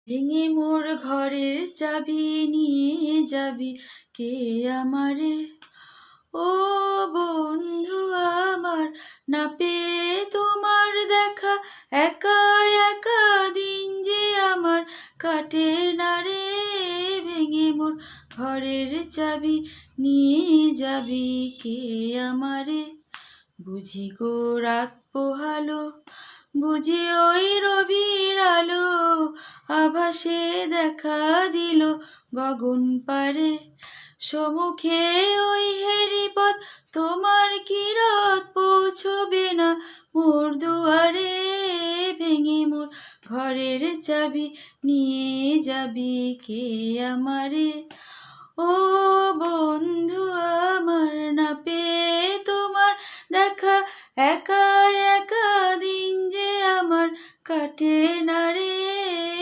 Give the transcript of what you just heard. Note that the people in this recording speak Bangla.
ভেঙে মোর ঘরের চাবি নিয়ে যাবি কে আমারে। ও বন্ধু আমার, না পেয়ে তোমার দেখা, একা একা দিন যে আমার কাটে না রে। ভেঙে মোর ঘরের চাবি নিয়ে যাবি কে আমারে। বুঝি গো রাত পোহালো, বুঝি ওই রবির আলো, আভাসে দেখা দিল গগন পারে। সমুখে ওই হেরিপথ, তোমার কিরত পৌঁছবে না মোর দুয়ারে। ভেঙে মোর ঘরের চাবি নিয়ে যাবি কে আমারে। ও বন্ধু আমার, না পেয়ে তোমার দেখা, একা একা দিন যে আমার কাটে না রে।